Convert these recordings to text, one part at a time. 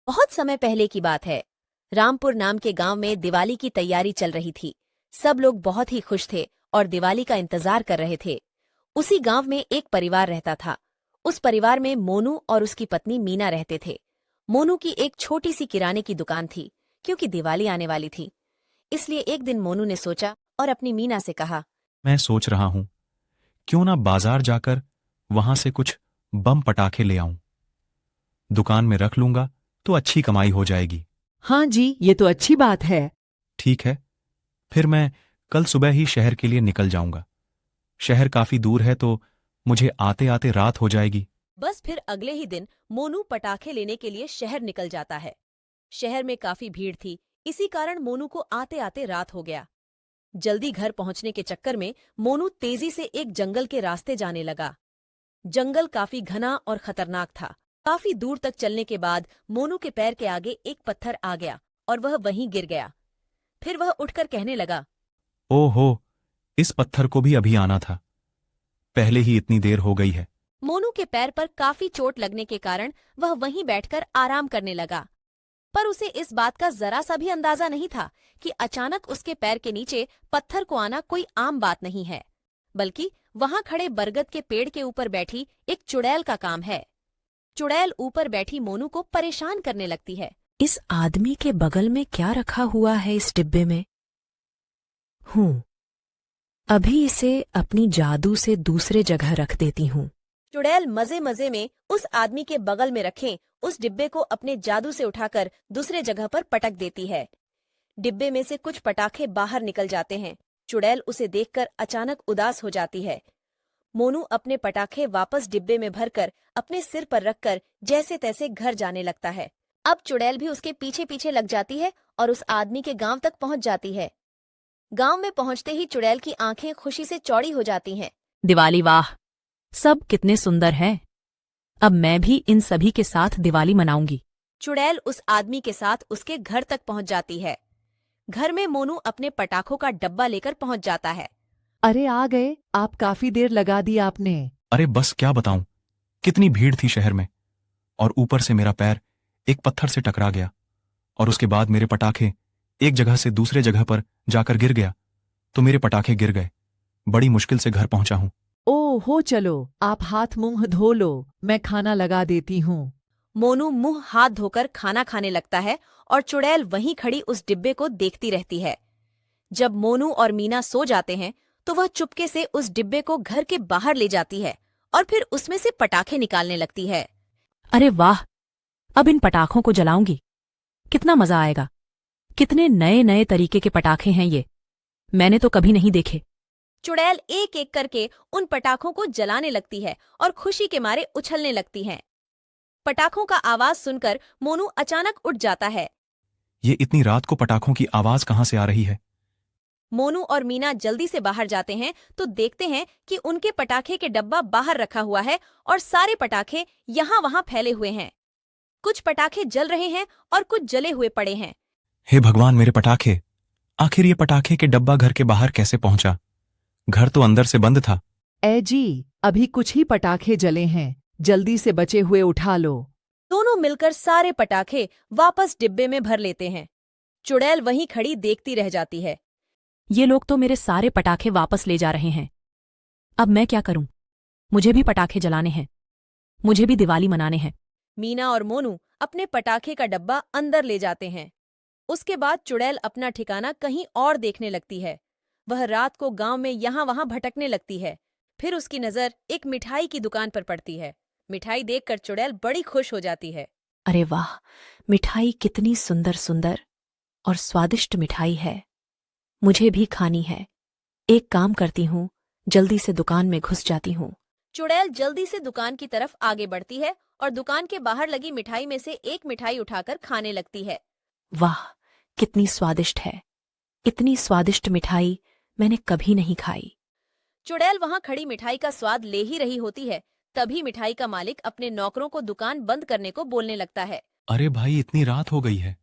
बहुत समय पहले की बात है। रामपुर नाम के गांव में दिवाली की तैयारी चल रही थी। सब लोग बहुत ही खुश थे और दिवाली का इंतजार कर रहे थे। उसी गांव में एक परिवार रहता था। उस परिवार में मोनू और उसकी पत्नी मीना रहते थे। मोनू की एक छोटी सी किराने की दुकान थी, क्योंकि दिवाली आने वाली थी। इसलिए एक दिन मोनू ने सोचा और अपनी मीना से कहा, मैं सोच रहा हूं क्यों ना बाजार जाकर वहां से कुछ बम पटाखे ले आऊं। दुकान में रख लूंगा तो अच्छी कमाई हो जाएगी। हाँ जी, ये तो अच्छी बात है। ठीक है, फिर मैं कल सुबह ही शहर के लिए निकल जाऊंगा। शहर काफी दूर है तो मुझे आते आते रात हो जाएगी। बस फिर अगले ही दिन मोनू पटाखे लेने के लिए शहर निकल जाता है। शहर में काफी भीड़ थी, इसी कारण मोनू को आते आते रात हो गया। जल्दी घर पहुंचने के चक्कर में मोनू तेजी से एक जंगल के रास्ते जाने लगा। जंगल काफी घना और खतरनाक था। काफी दूर तक चलने के बाद मोनू के पैर के आगे एक पत्थर आ गया और वह वहीं गिर गया। फिर वह उठकर कहने लगा, ओहो, इस पत्थर को भी अभी आना था। पहले ही इतनी देर हो गई है। मोनू के पैर पर काफी चोट लगने के कारण वह वहीं बैठकर आराम करने लगा। पर उसे इस बात का जरा सा भी अंदाजा नहीं था कि अचानक उसके पैर के नीचे पत्थर को आना कोई आम बात नहीं है, बल्कि वहां खड़े बरगद के पेड़ के ऊपर बैठी एक चुड़ैल का काम है। चुड़ैल ऊपर बैठी मोनू को परेशान करने लगती है। इस आदमी के बगल में क्या रखा हुआ है इस डिब्बे में? अभी इसे अपनी जादू से दूसरे जगह रख देती हूँ। चुड़ैल मजे मजे में उस आदमी के बगल में रखे उस डिब्बे को अपने जादू से उठाकर दूसरे जगह पर पटक देती है। डिब्बे में से कुछ पटाखे बाहर निकल जाते हैं। चुड़ैल उसे देखकर अचानक उदास हो जाती है। मोनू अपने पटाखे वापस डिब्बे में भरकर अपने सिर पर रखकर जैसे तैसे घर जाने लगता है। अब चुड़ैल भी उसके पीछे पीछे लग जाती है और उस आदमी के गांव तक पहुंच जाती है। गांव में पहुंचते ही चुड़ैल की आंखें खुशी से चौड़ी हो जाती हैं। दिवाली वाह, सब कितने सुंदर हैं। अब मैं भी इन सभी के साथ दिवाली मनाऊंगी। चुड़ैल उस आदमी के साथ उसके घर तक पहुंच जाती है। घर में मोनू अपने पटाखों का डब्बा लेकर पहुंच जाता है। अरे आ गए आप, काफी देर लगा दी आपने। अरे बस क्या बताऊं, कितनी भीड़ थी शहर में, और ऊपर से मेरा पैर एक पत्थर से टकरा गया और उसके बाद मेरे पटाखे एक जगह से दूसरे जगह पर जाकर गिर गया तो मेरे पटाखे गिर गए। बड़ी मुश्किल से घर पहुंचा हूं। ओ हो, चलो आप हाथ मुंह धो लो, मैं खाना लगा देती हूँ। मोनू मुंह हाथ धोकर खाना खाने लगता है और चुड़ैल वहीं खड़ी उस डिब्बे को देखती रहती है। जब मोनू और मीना सो जाते हैं तो वह चुपके से उस डिब्बे को घर के बाहर ले जाती है और फिर उसमें से पटाखे निकालने लगती है। अरे वाह, अब इन पटाखों को जलाऊंगी। कितना मजा आएगा। कितने नए नए तरीके के पटाखे हैं ये, मैंने तो कभी नहीं देखे। चुड़ैल एक एक करके उन पटाखों को जलाने लगती है और खुशी के मारे उछलने लगती है। पटाखों का आवाज सुनकर मोनू अचानक उठ जाता है। ये इतनी रात को पटाखों की आवाज कहां से आ रही है? मोनू और मीना जल्दी से बाहर जाते हैं तो देखते हैं कि उनके पटाखे के डब्बा बाहर रखा हुआ है और सारे पटाखे यहाँ वहाँ फैले हुए हैं। कुछ पटाखे जल रहे हैं और कुछ जले हुए पड़े हैं। हे भगवान, मेरे पटाखे! आखिर ये पटाखे के डब्बा घर के बाहर कैसे पहुंचा? घर तो अंदर से बंद था। ए जी, अभी कुछ ही पटाखे जले हैं, जल्दी से बचे हुए उठा लो। दोनों मिलकर सारे पटाखे वापस डिब्बे में भर लेते हैं। चुड़ैल वहीं खड़ी देखती रह जाती है। ये लोग तो मेरे सारे पटाखे वापस ले जा रहे हैं। अब मैं क्या करूं? मुझे भी पटाखे जलाने हैं, मुझे भी दिवाली मनाने हैं। मीना और मोनू अपने पटाखे का डब्बा अंदर ले जाते हैं। उसके बाद चुड़ैल अपना ठिकाना कहीं और देखने लगती है। वह रात को गांव में यहाँ वहां भटकने लगती है। फिर उसकी नजर एक मिठाई की दुकान पर पड़ती है। मिठाई देखकर चुड़ैल बड़ी खुश हो जाती है। अरे वाह, मिठाई कितनी सुंदर सुंदर और स्वादिष्ट मिठाई है, मुझे भी खानी है। एक काम करती हूँ, जल्दी से दुकान में घुस जाती हूँ। चुड़ैल जल्दी से दुकान की तरफ आगे बढ़ती है और दुकान के बाहर लगी मिठाई में से एक मिठाई उठाकर खाने लगती है। वाह, कितनी स्वादिष्ट है। इतनी स्वादिष्ट मिठाई मैंने कभी नहीं खाई। चुड़ैल वहां खड़ी मिठाई का स्वाद ले ही रही होती है, तभी मिठाई का मालिक अपने नौकरों को दुकान बंद करने को बोलने लगता है। अरे भाई, इतनी रात हो गई है,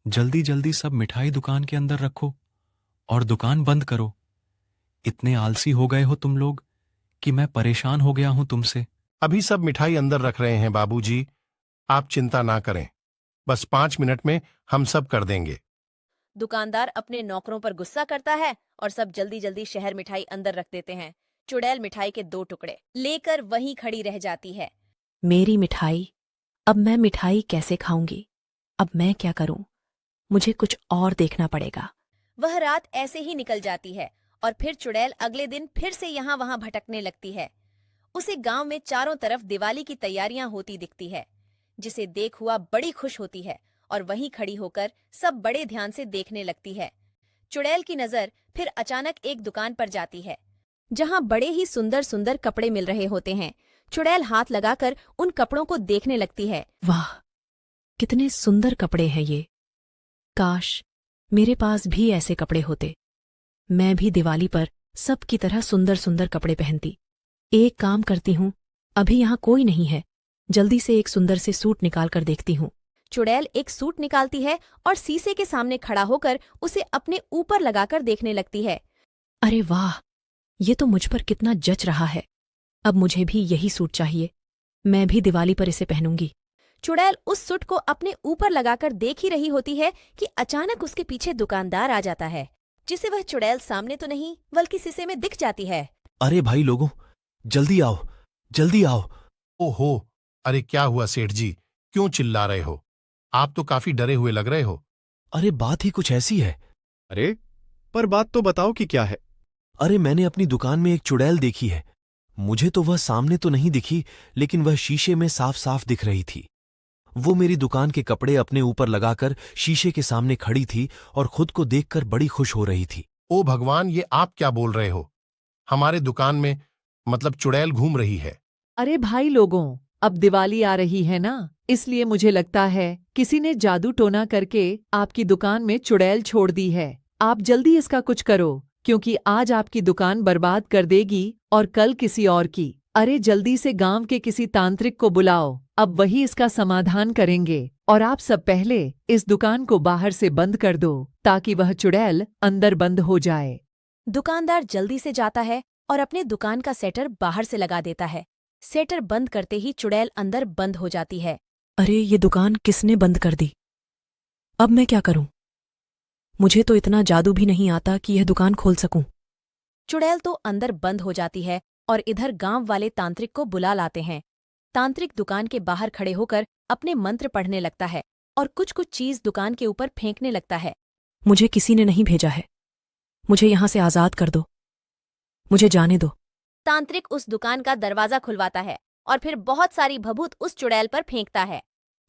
जल्दी जल्दी सब मिठाई दुकान के अंदर रखो और दुकान बंद करो। इतने आलसी हो गए हो तुम लोग कि मैं परेशान हो गया हूं तुमसे। अभी सब मिठाई अंदर रख रहे हैं बाबूजी, आप चिंता ना करें। बस 5 मिनट में हम सब कर देंगे। दुकानदार अपने नौकरों पर गुस्सा करता है और सब जल्दी जल्दी शहर मिठाई अंदर रख देते हैं। चुड़ैल मिठाई के 2 टुकड़े लेकर वहीं खड़ी रह जाती है। मेरी मिठाई, अब मैं मिठाई कैसे खाऊंगी? अब मैं क्या करूं? मुझे कुछ और देखना पड़ेगा। वह रात ऐसे ही निकल जाती है और फिर चुड़ैल अगले दिन फिर से यहाँ वहाँ भटकने लगती है। उसे गांव में चारों तरफ दिवाली की तैयारियां होती दिखती है, जिसे देख हुआ बड़ी खुश होती है और वहीं खड़ी होकर सब बड़े ध्यान से देखने लगती है। चुड़ैल की नजर फिर अचानक एक दुकान पर जाती है, जहां बड़े ही सुंदर सुंदर कपड़े मिल रहे होते हैं। चुड़ैल हाथ लगाकर उन कपड़ों को देखने लगती है। वाह, कितने सुंदर कपड़े हैं ये! काश मेरे पास भी ऐसे कपड़े होते। मैं भी दिवाली पर सबकी तरह सुंदर सुंदर कपड़े पहनती। एक काम करती हूँ, अभी यहाँ कोई नहीं है, जल्दी से एक सुंदर से सूट निकाल कर देखती हूँ। चुड़ैल एक सूट निकालती है और शीशे के सामने खड़ा होकर उसे अपने ऊपर लगाकर देखने लगती है। अरे वाह, ये तो मुझ पर कितना जच रहा है। अब मुझे भी यही सूट चाहिए। मैं भी दिवाली पर इसे पहनूंगी। चुड़ैल उस सूट को अपने ऊपर लगाकर देख ही रही होती है कि अचानक उसके पीछे दुकानदार आ जाता है, जिसे वह चुड़ैल सामने तो नहीं बल्कि शीशे में दिख जाती है। अरे भाई लोगों, जल्दी आओ, जल्दी आओ। ओहो, अरे क्या हुआ सेठ जी, क्यों चिल्ला रहे हो? आप तो काफी डरे हुए लग रहे हो। अरे बात ही कुछ ऐसी है। अरे पर बात तो बताओ कि क्या है। अरे मैंने अपनी दुकान में एक चुड़ैल देखी है। मुझे तो वह सामने तो नहीं दिखी, लेकिन वह शीशे में साफ साफ दिख रही थी। वो मेरी दुकान के कपड़े अपने ऊपर लगाकर शीशे के सामने खड़ी थी और खुद को देखकर बड़ी खुश हो रही थी। ओ भगवान, ये आप क्या बोल रहे हो? हमारे दुकान में मतलब चुड़ैल घूम रही है। अरे भाई लोगों, अब दिवाली आ रही है ना, इसलिए मुझे लगता है किसी ने जादू टोना करके आपकी दुकान में चुड़ैल छोड़ दी है। आप जल्दी इसका कुछ करो, क्योंकि आज आपकी दुकान बर्बाद कर देगी और कल किसी और की। अरे जल्दी से गांव के किसी तांत्रिक को बुलाओ, अब वही इसका समाधान करेंगे। और आप सब पहले इस दुकान को बाहर से बंद कर दो, ताकि वह चुड़ैल अंदर बंद हो जाए। दुकानदार जल्दी से जाता है और अपने दुकान का सेटर बाहर से लगा देता है। सेटर बंद करते ही चुड़ैल अंदर बंद हो जाती है। अरे ये दुकान किसने बंद कर दी? अब मैं क्या करूं? मुझे तो इतना जादू भी नहीं आता कि यह दुकान खोल सकूं। चुड़ैल तो अंदर बंद हो जाती है और इधर गांव वाले तांत्रिक को बुला लाते हैं। तांत्रिक दुकान के बाहर खड़े होकर अपने मंत्र पढ़ने लगता है और कुछ कुछ चीज दुकान के ऊपर फेंकने लगता है। मुझे किसी ने नहीं भेजा है। मुझे यहां से आजाद कर दो। मुझे जाने दो। तांत्रिक उस दुकान का दरवाजा खुलवाता है और फिर बहुत सारी भभूत उस चुड़ैल पर फेंकता है,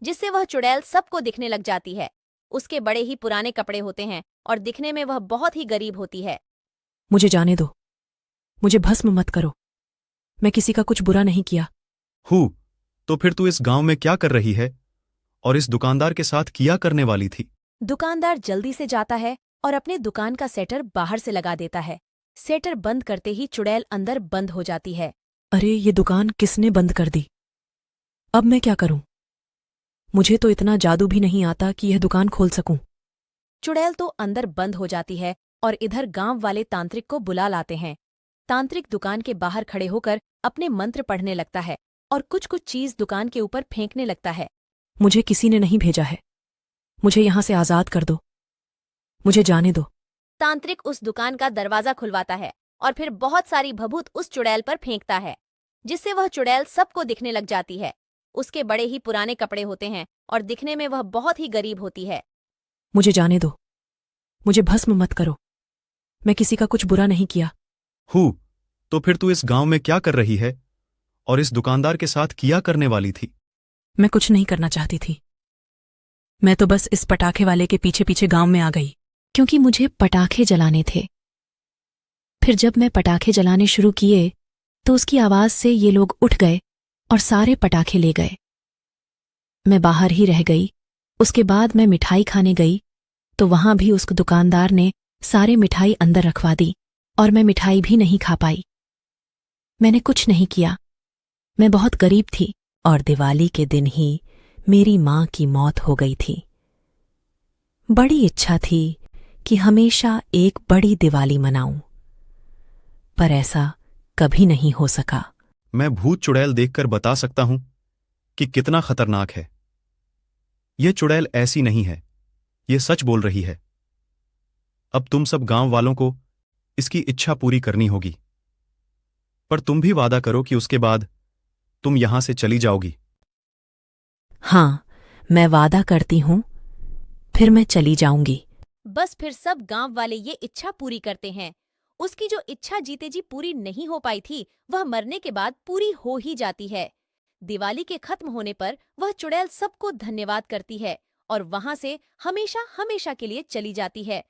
जिससे वह चुड़ैल सबको दिखने लग जाती है। उसके बड़े ही पुराने कपड़े होते हैं और दिखने में वह बहुत ही गरीब होती है। मुझे जाने दो। मुझे भस्म मत करो। मैं किसी का कुछ बुरा नहीं किया। तो फिर तू इस गांव में क्या कर रही है और इस दुकानदार के साथ किया करने वाली थी? दुकानदार जल्दी से जाता है और अपने दुकान का सेटर बाहर से लगा देता है। सेटर बंद करते ही चुड़ैल अंदर बंद हो जाती है। अरे ये दुकान किसने बंद कर दी? अब मैं क्या करूं? मुझे तो इतना जादू भी नहीं आता कि यह दुकान खोल सकूं। चुड़ैल तो अंदर बंद हो जाती है और इधर गांव वाले तांत्रिक को बुला लाते हैं। तांत्रिक दुकान के बाहर खड़े होकर अपने मंत्र पढ़ने लगता है और कुछ कुछ चीज दुकान के ऊपर फेंकने लगता है। मुझे किसी ने नहीं भेजा है। मुझे यहां से आजाद कर दो। मुझे जाने दो। तांत्रिक उस दुकान का दरवाजा खुलवाता है और फिर बहुत सारी भभूत उस चुड़ैल पर फेंकता है, जिससे वह चुड़ैल सबको दिखने लग जाती है। उसके बड़े ही पुराने कपड़े होते हैं और दिखने में वह बहुत ही गरीब होती है। मुझे जाने दो। मुझे भस्म मत करो। मैं किसी का कुछ बुरा नहीं किया। तो फिर तू इस गांव में क्या कर रही है और इस दुकानदार के साथ किया करने वाली थी? मैं कुछ नहीं करना चाहती थी। मैं तो बस इस पटाखे वाले के पीछे पीछे गांव में आ गई, क्योंकि मुझे पटाखे जलाने थे। फिर जब मैं पटाखे जलाने शुरू किए तो उसकी आवाज से ये लोग उठ गए और सारे पटाखे ले गए। मैं बाहर ही रह गई। उसके बाद मैं मिठाई खाने गई तो वहां भी उस दुकानदार ने सारे मिठाई अंदर रखवा दी और मैं मिठाई भी नहीं खा पाई। मैंने कुछ नहीं किया। मैं बहुत गरीब थी और दिवाली के दिन ही मेरी मां की मौत हो गई थी। बड़ी इच्छा थी कि हमेशा एक बड़ी दिवाली मनाऊं, पर ऐसा कभी नहीं हो सका। मैं भूत चुड़ैल देखकर बता सकता हूं कि कितना खतरनाक है। यह चुड़ैल ऐसी नहीं है, यह सच बोल रही है। अब तुम सब गांव वालों को इसकी इच्छा पूरी करनी होगी, पर तुम भी वादा करो कि उसके बाद तुम यहां से चली जाओगी। हाँ, मैं वादा करती हूँ, फिर मैं चली जाऊंगी। बस फिर सब गांव वाले ये इच्छा पूरी करते हैं। उसकी जो इच्छा जीते जी पूरी नहीं हो पाई थी, वह मरने के बाद पूरी हो ही जाती है। दिवाली के खत्म होने पर वह चुड़ैल सबको धन्यवाद करती है और वहां से हमेशा हमेशा के लिए चली जाती है।